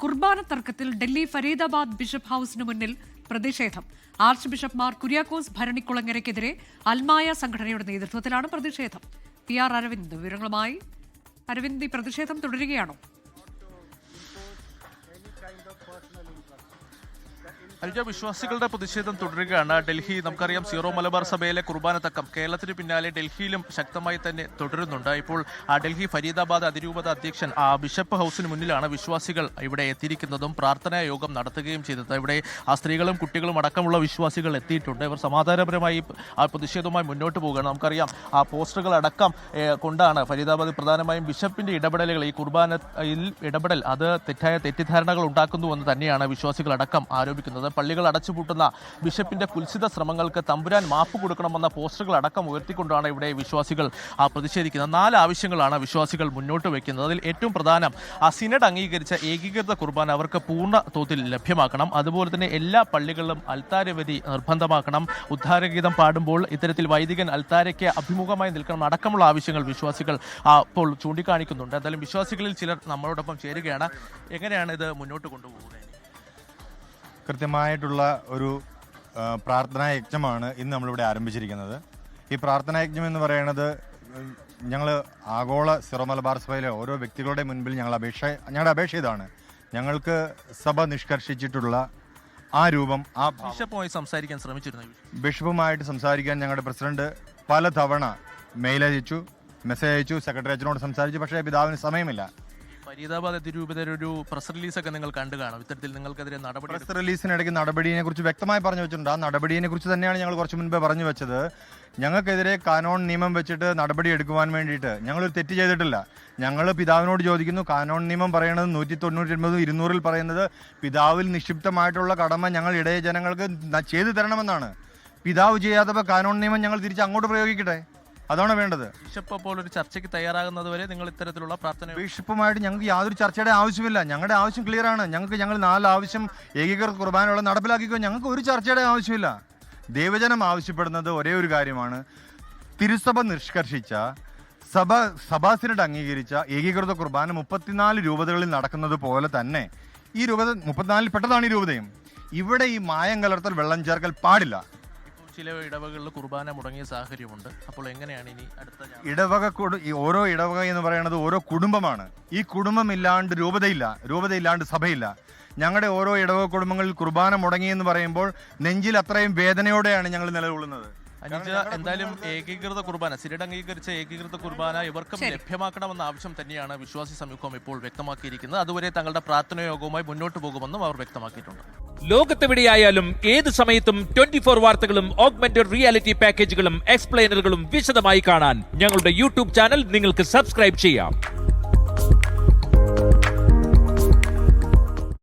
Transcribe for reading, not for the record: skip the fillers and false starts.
കുർബാന തർക്കത്തിൽ ഡൽഹി ഫരീദാബാദ് ബിഷപ്പ് ഹൌസിന് മുന്നിൽ പ്രതിഷേധം. ആർച്ച് ബിഷപ്പ് മാർ കുര്യാക്കോസ് ഭരണിക്കുളങ്ങരയ്ക്കെതിരെ അൽമായ സംഘടനയുടെ നേതൃത്വത്തിലാണ് പ്രതിഷേധം. PR അരവിന്ദ് വിവരങ്ങളുമായി. അരവിന്ദ്, ഈ പ്രതിഷേധം തുടരുകയാണോ? വിശ്വാസികളുടെ പ്രതിഷേധം തുടരുകയാണ്. ഡൽഹി, നമുക്കറിയാം, സീറോ മലബാർ സഭയിലെ കുർബാന തക്കം കേരളത്തിന് പിന്നാലെ ഡൽഹിയിലും ശക്തമായി തന്നെ തുടരുന്നുണ്ട്. ഇപ്പോൾ ഡൽഹി ഫരീദാബാദ് അതിരൂപത അധ്യക്ഷൻ ബിഷപ്പ് ഹൗസിന് മുന്നിലാണ് വിശ്വാസികൾ ഇവിടെ എത്തിയിരിക്കുന്നതും പ്രാർത്ഥനാ യോഗം നടത്തുകയും ചെയ്തത്. ഇവിടെ സ്ത്രീകളും കുട്ടികളും അടക്കമുള്ള വിശ്വാസികൾ എത്തിയിട്ടുണ്ട്. ഇവർ സമാധാനപരമായി പ്രതിഷേധവുമായി മുന്നോട്ട് പോവുകയാണ്. നമുക്കറിയാം, പോസ്റ്ററുകൾ അടക്കം കൊണ്ടാണ് ഫരീദാബാദ് പ്രധാനമായും ബിഷപ്പിന്റെ ഇടപെടലുകൾ, ഈ കുർബാനയിൽ ഇടപെടൽ അത് തെറ്റിദ്ധാരണകൾ ഉണ്ടാക്കുന്നുവെന്ന് തന്നെയാണ് വിശ്വാസികൾ അടക്കം ആരോപിക്കുന്നത്. പള്ളികൾ അടച്ചുപൂട്ടുന്ന ബിഷപ്പിന്റെ കുൽസിത ശ്രമങ്ങൾക്ക് തമ്പുരാൻ മാപ്പ് കൊടുക്കണമെന്ന പോസ്റ്ററുകൾ അടക്കം ഉയർത്തിക്കൊണ്ടാണ് ഇവിടെ വിശ്വാസികൾ പ്രതിഷേധിക്കുന്നത്. 4 ആവശ്യങ്ങളാണ് വിശ്വാസികൾ മുന്നോട്ട് വയ്ക്കുന്നത്. അതിൽ ഏറ്റവും പ്രധാനം സിനഡ് അംഗീകരിച്ച ഏകീകൃത കുർബാന അവർക്ക് പൂർണ്ണ തോതിൽ ലഭ്യമാക്കണം. അതുപോലെ തന്നെ എല്ലാ പള്ളികളിലും അൽത്താരവധി നിർബന്ധമാക്കണം. ഉദ്ധാരഗീതം പാടുമ്പോൾ ഇത്തരത്തിൽ വൈദികൻ അൽത്താരയ്ക്ക് അഭിമുഖമായി നിൽക്കണം അടക്കമുള്ള ആവശ്യങ്ങൾ വിശ്വാസികൾ ഇപ്പോൾ ചൂണ്ടിക്കാണിക്കുന്നുണ്ട്. എന്തായാലും വിശ്വാസികളിൽ ചിലർ നമ്മളോടൊപ്പം ചേരുകയാണ്. എങ്ങനെയാണ് ഇത് മുന്നോട്ട് കൊണ്ടുപോകുന്നത്? കൃത്യമായിട്ടുള്ള ഒരു പ്രാർത്ഥനാ യജ്ഞമാണ് ഇന്ന് നമ്മളിവിടെ ആരംഭിച്ചിരിക്കുന്നത്. ഈ പ്രാർത്ഥനാ യജ്ഞം എന്ന് പറയുന്നത് ഞങ്ങൾ ആഗോള സിറോ മലബാർ സഭയിലെ ഓരോ വ്യക്തികളുടെ മുൻപിൽ ഞങ്ങളുടെ അപേക്ഷ ഇതാണ്. ഞങ്ങൾക്ക് സഭ നിഷ്കർഷിച്ചിട്ടുള്ള ആ രൂപം ബിഷപ്പുമായി സംസാരിക്കാൻ ശ്രമിച്ചിരുന്നു. ബിഷപ്പുമായിട്ട് സംസാരിക്കാൻ ഞങ്ങളുടെ പ്രസിഡന്റ് പലതവണ മെയിൽ അയച്ചു, മെസ്സേജ് അയച്ചു, സെക്രട്ടറി അച്ഛനോട് സംസാരിച്ചു. പക്ഷേ പിതാവിന് സമയമില്ല. ഫരീദാബാദ് അതിരൂപതയുടെ ഒരു പ്രസ് റിലീസൊക്കെ നിങ്ങൾ കണ്ടു കാണും. ഇത്തരത്തിൽ നിങ്ങൾക്കെതിരെ നടപടി, പ്രസ് റിലീസിനിടയ്ക്ക് നടപടിയെ കുറിച്ച് വ്യക്തമായി പറഞ്ഞു വെച്ചിട്ടുണ്ട്. ആ നടപടിയെ കുറിച്ച് തന്നെയാണ് ഞങ്ങൾ കുറച്ച് മുൻപേ പറഞ്ഞു വെച്ചത്. ഞങ്ങൾക്കെതിരെ കാനോൺ നിയമം വെച്ചിട്ട് നടപടി എടുക്കുവാൻ വേണ്ടിയിട്ട് ഞങ്ങളൊരു തെറ്റ് ചെയ്തിട്ടില്ല. ഞങ്ങൾ പിതാവിനോട് ചോദിക്കുന്നു. കാനോൺ നിയമം പറയുന്നത് 199 200 പറയുന്നത് പിതാവിൽ നിക്ഷിപ്തമായിട്ടുള്ള കടമ ഞങ്ങൾ ഇടയ ജനങ്ങൾക്ക് ചെയ്തു തരണമെന്നാണ്. പിതാവ് ചെയ്യാത്തപ്പോൾ കാനോൺ നിയമം ഞങ്ങൾ തിരിച്ച് അങ്ങോട്ട് പ്രയോഗിക്കട്ടെ. അതാണ് വേണ്ടത്. ബിഷപ്പ് അപ്പോൾ ഒരു ചർച്ചയ്ക്ക് തയ്യാറാകുന്നത് വരെ നിങ്ങൾ ഇത്തരത്തിലുള്ള പ്രാർത്ഥന ബിഷപ്പുമായിട്ട് ഞങ്ങൾക്ക് യാതൊരു ചർച്ചയുടെ ആവശ്യമില്ല. ഞങ്ങളുടെ ആവശ്യം ക്ലിയർ ആണ്. ഞങ്ങൾ 4 ആവശ്യം ഏകീകൃത കുർബാനയുള്ള നടപ്പിലാക്കിക്കോ. ഞങ്ങൾക്ക് ഒരു ചർച്ചയുടെ ആവശ്യമില്ല. ദൈവജനം ആവശ്യപ്പെടുന്നത് ഒരേ ഒരു കാര്യമാണ്. തിരുസഭ നിഷ്കർഷിച്ച സഭാ സിനഡ് അംഗീകരിച്ച ഏകീകൃത കുർബാന 34 രൂപതകളിൽ നടക്കുന്നത് പോലെ തന്നെ ഈ രൂപത 34 പെട്ടതാണ്. ഈ രൂപതയും ഇവിടെ ഈ മായം കലർത്തൽ, വെള്ളം ചേർക്കൽ പാടില്ല. ചില ഇടവകളിൽ കുർബാന മുടങ്ങിയ സാഹചര്യമുണ്ട്. അപ്പോൾ എങ്ങനെയാണ് ഇനി ഓരോ ഇടവക എന്ന് പറയുന്നത് ഓരോ കുടുംബമാണ്. ഈ കുടുംബം ഇല്ലാണ്ട് രൂപതയില്ല, രൂപതയില്ലാണ്ട് സഭയില്ല. ഞങ്ങളുടെ ഓരോ ഇടവക കുടുംബങ്ങളിൽ കുർബാന മുടങ്ങി എന്ന് പറയുമ്പോൾ നെഞ്ചിൽ അത്രയും വേദനയോടെയാണ് ഞങ്ങൾ നിലകൊള്ളുന്നത്. എന്തായാലും ഏകീകൃത കുർബാന, സിനഡ് അംഗീകരിച്ച ഏകീകൃത കുർബാന ഇവർക്കും ലഭ്യമാക്കണമെന്ന ആവശ്യം തന്നെയാണ് വിശ്വാസി സമൂഹം ഇപ്പോൾ വ്യക്തമാക്കിയിരിക്കുന്നത്. അതുവരെ തങ്ങളുടെ പ്രാർത്ഥനായോഗവുമായി മുന്നോട്ട് പോകുമെന്നും അവർ വ്യക്തമാക്കിയിട്ടുണ്ട്. ലോകത്തെവിടെയായാലും ഏത് സമയത്തും 24 വാർത്തകളും ഓഗ്മെന്റഡ് റിയാലിറ്റി പാക്കേജുകളും എക്സ്പ്ലെയിനറുകളും വിശദമായി കാണാൻ ഞങ്ങളുടെ YouTube ചാനൽ നിങ്ങൾക്ക് സബ്സ്ക്രൈബ് ചെയ്യാം.